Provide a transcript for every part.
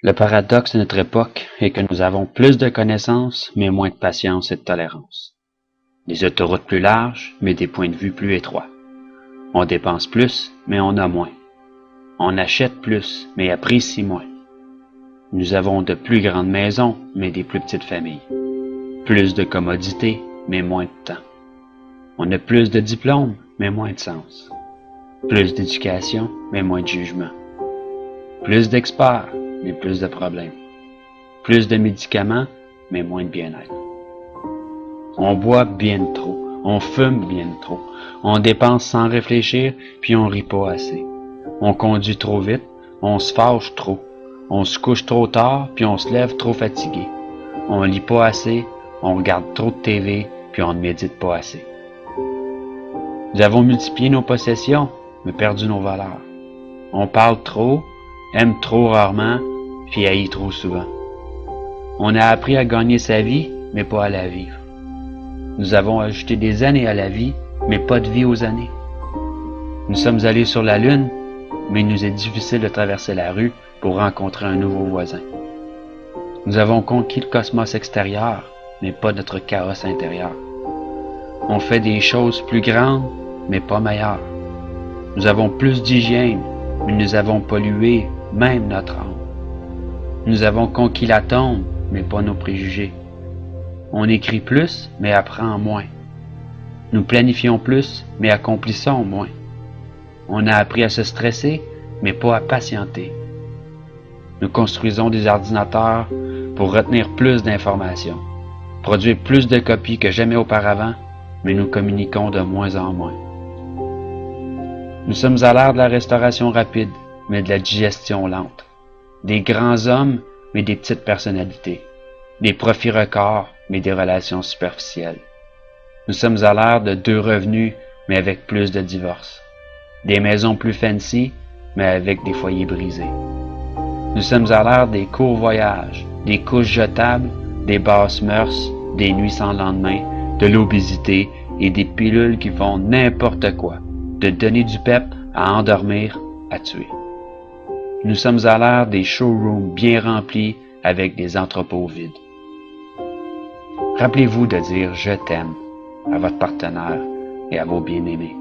Le paradoxe de notre époque est que nous avons plus de connaissances, mais moins de patience et de tolérance. Des autoroutes plus larges, mais des points de vue plus étroits. On dépense plus, mais on a moins. On achète plus, mais apprécie moins. Nous avons de plus grandes maisons, mais des plus petites familles. Plus de commodités, mais moins de temps. On a plus de diplômes, mais moins de sens. Plus d'éducation, mais moins de jugement. Plus d'experts, mais plus de problèmes. Plus de médicaments, mais moins de bien-être. On boit bien trop, on fume bien trop, on dépense sans réfléchir, puis on rit pas assez. On conduit trop vite, on se fâche trop, on se couche trop tard, puis on se lève trop fatigué. On lit pas assez, on regarde trop de TV, puis on ne médite pas assez. Nous avons multiplié nos possessions, mais perdu nos valeurs. On parle trop, aime trop rarement, puis haït trop souvent. On a appris à gagner sa vie, mais pas à la vivre. Nous avons ajouté des années à la vie, mais pas de vie aux années. Nous sommes allés sur la Lune, mais il nous est difficile de traverser la rue pour rencontrer un nouveau voisin. Nous avons conquis le cosmos extérieur, mais pas notre carrosse intérieur. On fait des choses plus grandes, mais pas meilleures. Nous avons plus d'hygiène, mais nous avons pollué même notre âme. Nous avons conquis l'atome, mais pas nos préjugés. On écrit plus, mais apprend moins. Nous planifions plus, mais accomplissons moins. On a appris à se stresser, mais pas à patienter. Nous construisons des ordinateurs pour retenir plus d'informations, produire plus de copies que jamais auparavant, mais nous communiquons de moins en moins. Nous sommes à l'ère de la restauration rapide, mais de la digestion lente. Des grands hommes, mais des petites personnalités. Des profits records, mais des relations superficielles. Nous sommes à l'ère de 2 revenus, mais avec plus de divorces. Des maisons plus fancy, mais avec des foyers brisés. Nous sommes à l'ère des courts voyages, des couches jetables, des basses mœurs, des nuits sans lendemain, de l'obésité et des pilules qui font n'importe quoi, de donner du pep à endormir, à tuer. Nous sommes à l'ère des showrooms bien remplis avec des entrepôts vides. Rappelez-vous de dire « je t'aime » à votre partenaire et à vos bien-aimés.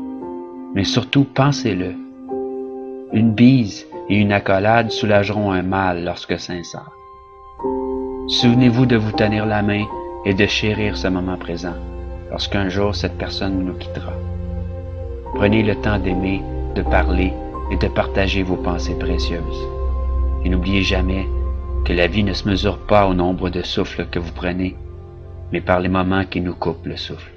Mais surtout, pensez-le. Une bise et une accolade soulageront un mal lorsque sincère. Souvenez-vous de vous tenir la main et de chérir ce moment présent, lorsqu'un jour cette personne nous quittera. Prenez le temps d'aimer, de parler et de partager vos pensées précieuses. Et n'oubliez jamais que la vie ne se mesure pas au nombre de souffles que vous prenez, mais par les moments qui nous coupent le souffle.